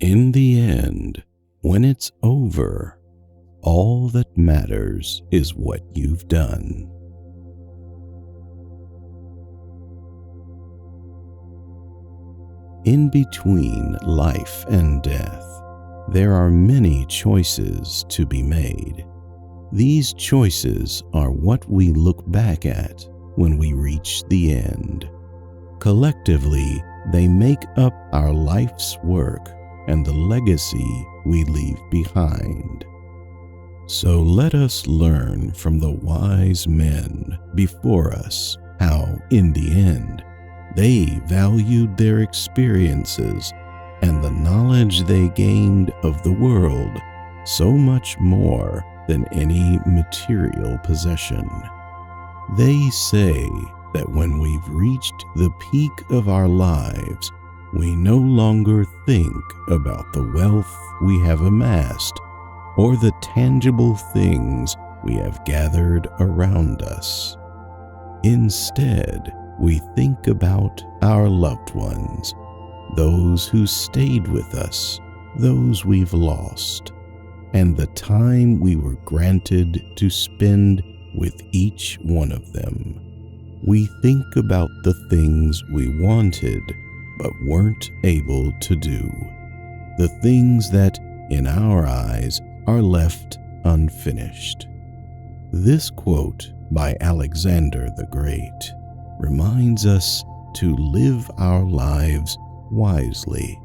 In the end, when it's over, all that matters is what you've done. In between life and death, there are many choices to be made. These choices are what we look back at when we reach the end. Collectively, they make up our life's work and the legacy we leave behind. So let us learn from the wise men before us how, in the end, they valued their experiences and the knowledge they gained of the world so much more than any material possession. They say that when we've reached the peak of our lives, we no longer think about the wealth we have amassed or the tangible things we have gathered around us. Instead, we think about our loved ones, those who stayed with us, those we've lost, and the time we were granted to spend with each one of them. We think about the things we wanted but weren't able to do, the things that, in our eyes, are left unfinished. This quote by Alexander the Great reminds us to live our lives wisely,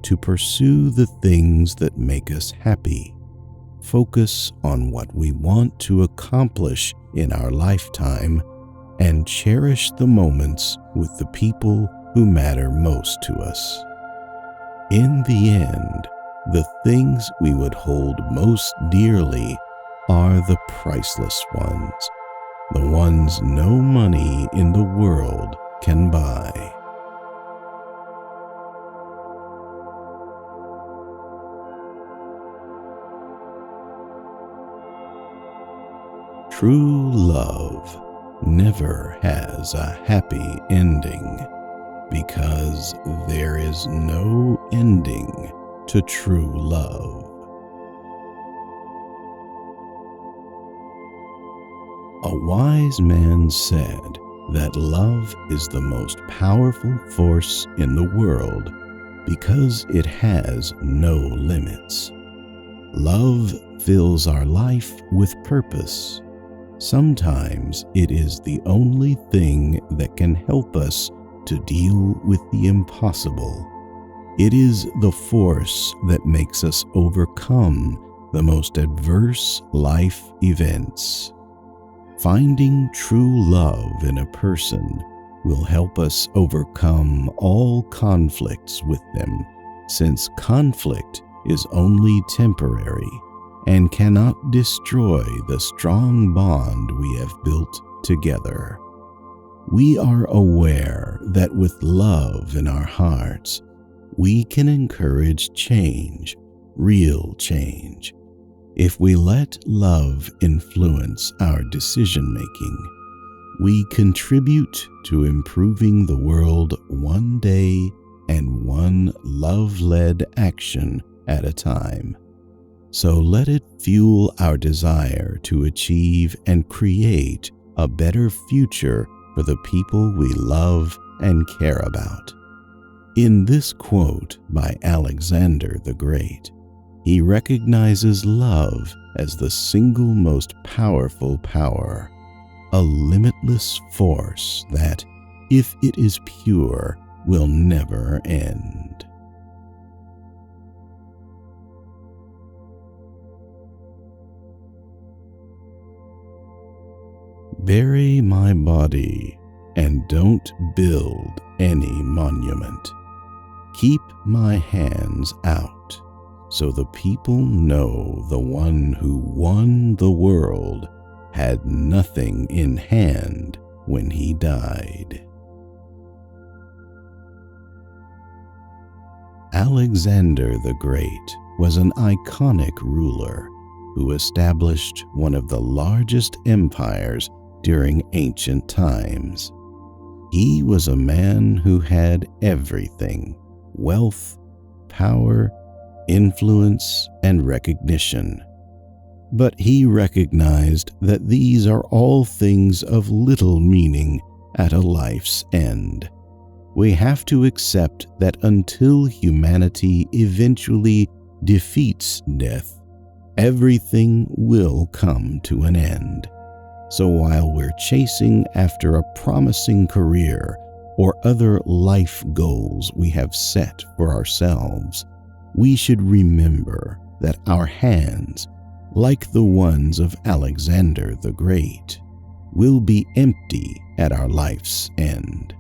to pursue the things that make us happy, focus on what we want to accomplish in our lifetime, and cherish the moments with the people who matter most to us. In the end, the things we would hold most dearly are the priceless ones, the ones no money in the world can buy. True love never has a happy ending because there is no ending to true love. A wise man said that love is the most powerful force in the world because it has no limits. Love fills our life with purpose. Sometimes it is the only thing that can help us to deal with the impossible. It is the force that makes us overcome the most adverse life events. Finding true love in a person will help us overcome all conflicts with them, since conflict is only temporary and cannot destroy the strong bond we have built together. We are aware that with love in our hearts, we can encourage change, real change. If we let love influence our decision-making, we contribute to improving the world one day and one love-led action at a time. So let it fuel our desire to achieve and create a better future for the people we love and care about. In this quote by Alexander the Great, he recognizes love as the single most powerful power, a limitless force that, if it is pure, will never end. Bury my body and don't build any monument. Keep my hands out so the people know the one who won the world had nothing in hand when he died. Alexander the Great was an iconic ruler who established one of the largest empires during ancient times. He was a man who had everything: wealth, power, influence, and recognition. But he recognized that these are all things of little meaning at a life's end. We have to accept that until humanity eventually defeats death, everything will come to an end. So while we're chasing after a promising career or other life goals we have set for ourselves, we should remember that our hands, like the ones of Alexander the Great, will be empty at our life's end.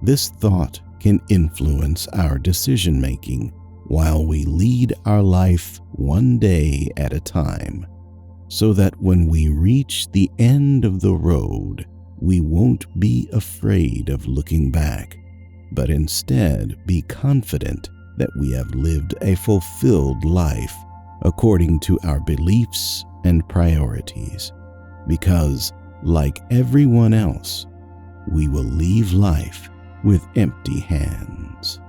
This thought can influence our decision-making while we lead our life one day at a time, so that when we reach the end of the road, we won't be afraid of looking back, but instead be confident that we have lived a fulfilled life according to our beliefs and priorities, because, like everyone else, we will leave life with empty hands.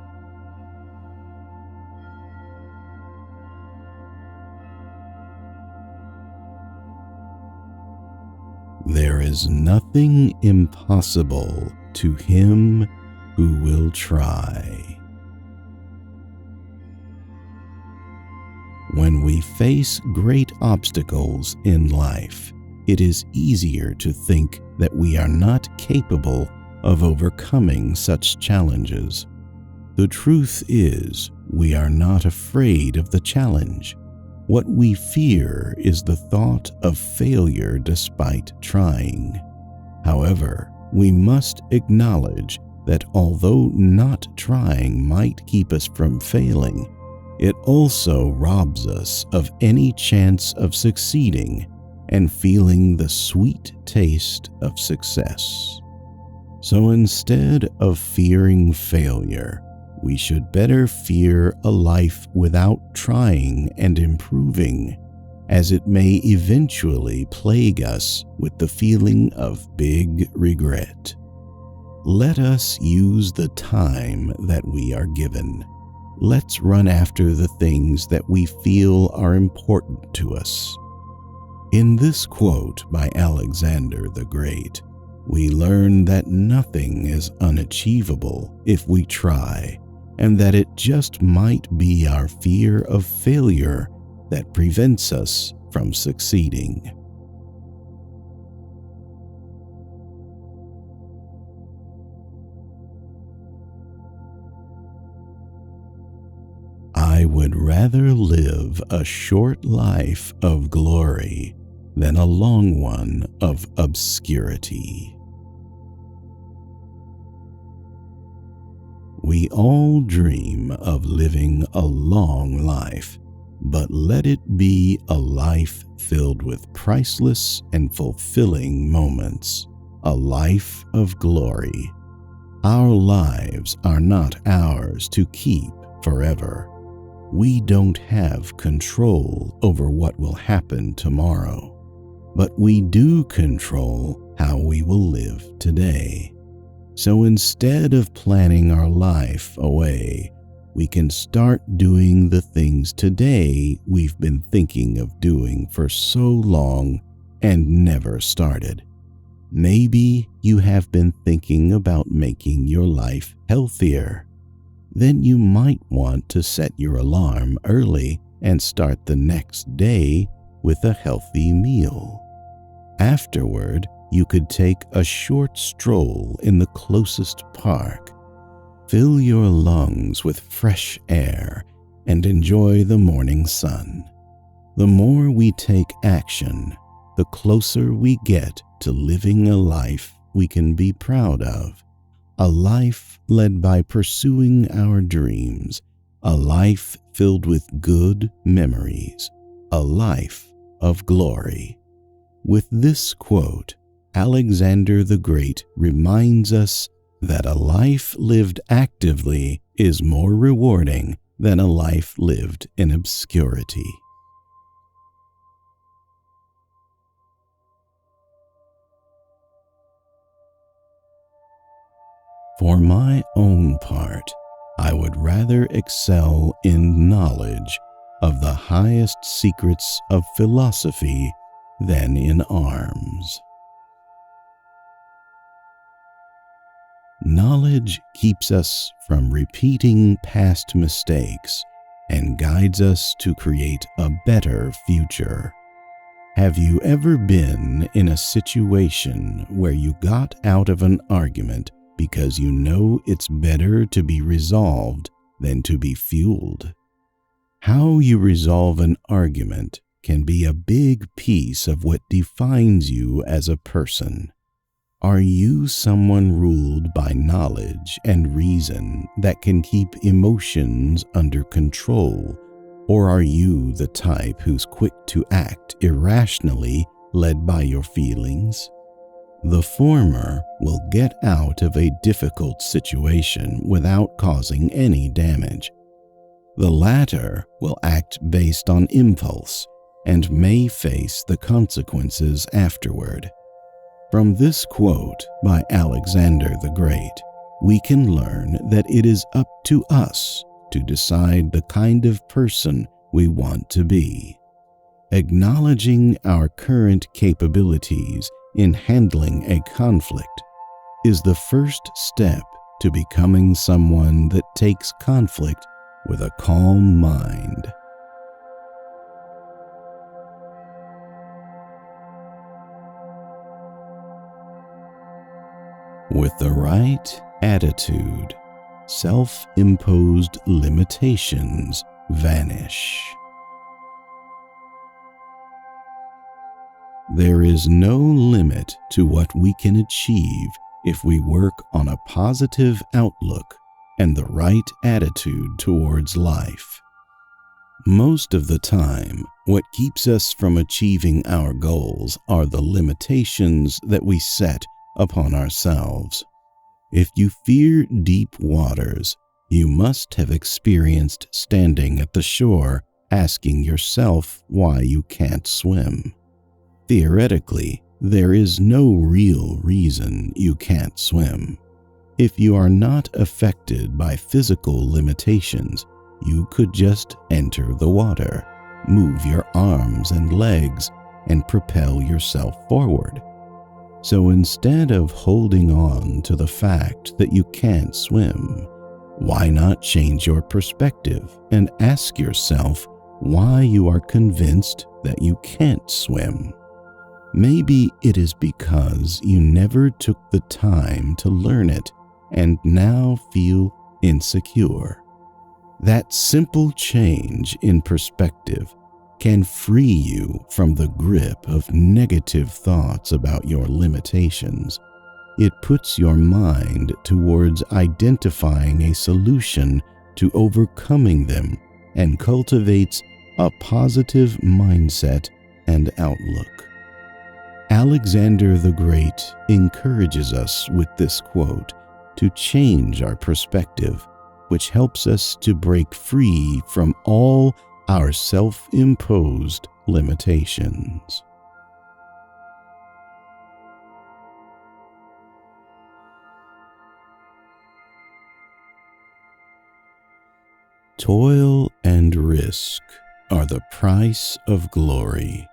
There is nothing impossible to him who will try. When we face great obstacles in life, it is easier to think that we are not capable of overcoming such challenges. The truth is, we are not afraid of the challenge. What we fear is the thought of failure despite trying. However, we must acknowledge that although not trying might keep us from failing, it also robs us of any chance of succeeding and feeling the sweet taste of success. So instead of fearing failure, we should better fear a life without trying and improving, as it may eventually plague us with the feeling of big regret. Let us use the time that we are given. Let's run after the things that we feel are important to us. In this quote by Alexander the Great, we learn that nothing is unachievable if we try, and that it just might be our fear of failure that prevents us from succeeding. I would rather live a short life of glory than a long one of obscurity. We all dream of living a long life, but let it be a life filled with priceless and fulfilling moments, a life of glory. Our lives are not ours to keep forever. We don't have control over what will happen tomorrow, but we do control how we will live today. So instead of planning our life away, we can start doing the things today we've been thinking of doing for so long and never started. Maybe you have been thinking about making your life healthier. Then you might want to set your alarm early and start the next day with a healthy meal. Afterward, you could take a short stroll in the closest park. Fill your lungs with fresh air and enjoy the morning sun. The more we take action, the closer we get to living a life we can be proud of. A life led by pursuing our dreams, a life filled with good memories, a life of glory. With this quote, Alexander the Great reminds us that a life lived actively is more rewarding than a life lived in obscurity. For my own part, I would rather excel in knowledge of the highest secrets of philosophy than in arms. Knowledge keeps us from repeating past mistakes and guides us to create a better future. Have you ever been in a situation where you got out of an argument because you know it's better to be resolved than to be fueled? How you resolve an argument can be a big piece of what defines you as a person. Are you someone ruled by knowledge and reason that can keep emotions under control, or are you the type who's quick to act irrationally, led by your feelings? The former will get out of a difficult situation without causing any damage. The latter will act based on impulse and may face the consequences afterward. From this quote by Alexander the Great, we can learn that it is up to us to decide the kind of person we want to be. Acknowledging our current capabilities in handling a conflict is the first step to becoming someone that takes conflict with a calm mind. With the right attitude, self-imposed limitations vanish. There is no limit to what we can achieve if we work on a positive outlook and the right attitude towards life. Most of the time, what keeps us from achieving our goals are the limitations that we set upon ourselves. If you fear deep waters, you must have experienced standing at the shore asking yourself why you can't swim. Theoretically, there is no real reason you can't swim. If you are not affected by physical limitations, you could just enter the water, move your arms and legs, and propel yourself forward. So instead of holding on to the fact that you can't swim, why not change your perspective and ask yourself why you are convinced that you can't swim? Maybe it is because you never took the time to learn it and now feel insecure. That simple change in perspective can free you from the grip of negative thoughts about your limitations. It puts your mind towards identifying a solution to overcoming them and cultivates a positive mindset and outlook. Alexander the Great encourages us with this quote to change our perspective, which helps us to break free from all our self-imposed limitations. Toil and risk are the price of glory,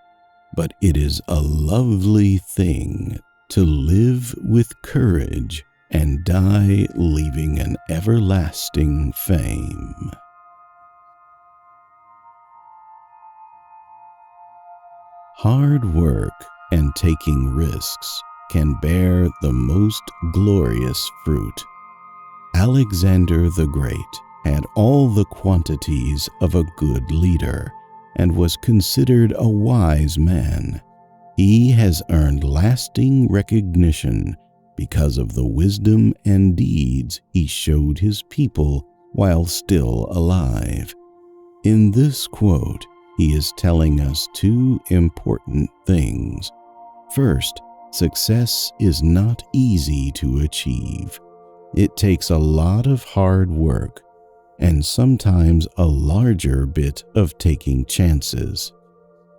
but it is a lovely thing to live with courage and die leaving an everlasting fame. Hard work and taking risks can bear the most glorious fruit. Alexander the Great had all the quantities of a good leader and was considered a wise man. He has earned lasting recognition because of the wisdom and deeds he showed his people while still alive. In this quote, he is telling us two important things. First, success is not easy to achieve. It takes a lot of hard work and sometimes a larger bit of taking chances.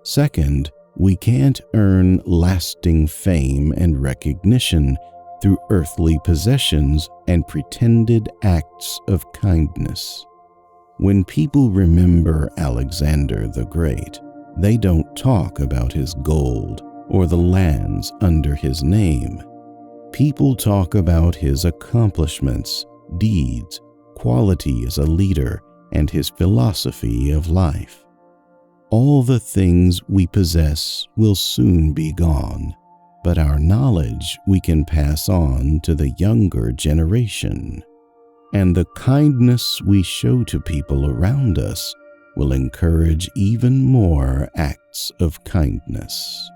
Second, we can't earn lasting fame and recognition through earthly possessions and pretended acts of kindness. When people remember Alexander the Great, they don't talk about his gold or the lands under his name. People talk about his accomplishments, deeds, quality as a leader, and his philosophy of life. All the things we possess will soon be gone, but our knowledge we can pass on to the younger generation. And the kindness we show to people around us will encourage even more acts of kindness.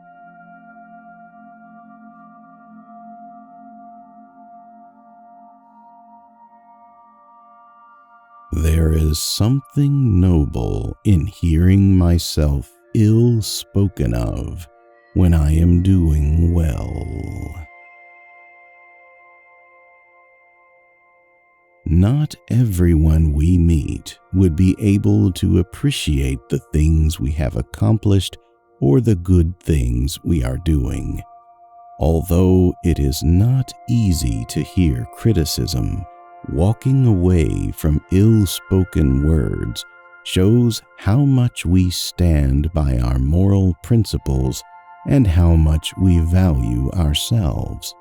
There is something noble in hearing myself ill spoken of when I am doing well. Not everyone we meet would be able to appreciate the things we have accomplished or the good things we are doing. Although it is not easy to hear criticism, walking away from ill-spoken words shows how much we stand by our moral principles and how much we value ourselves.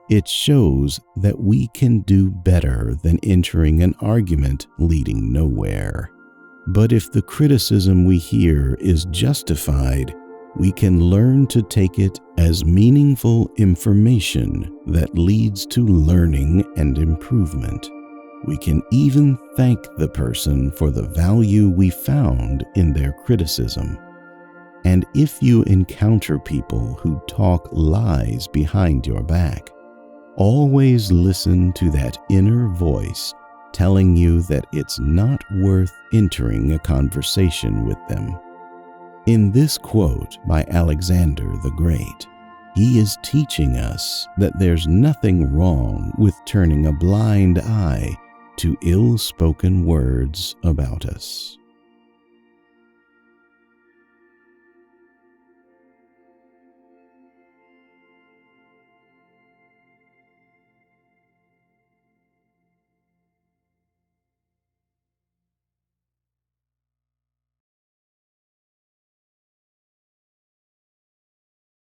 It shows that we can do better than entering an argument leading nowhere. But if the criticism we hear is justified, we can learn to take it as meaningful information that leads to learning and improvement. We can even thank the person for the value we found in their criticism. And if you encounter people who talk lies behind your back, always listen to that inner voice telling you that it's not worth entering a conversation with them. In this quote by Alexander the Great, he is teaching us that there's nothing wrong with turning a blind eye to ill-spoken words about us.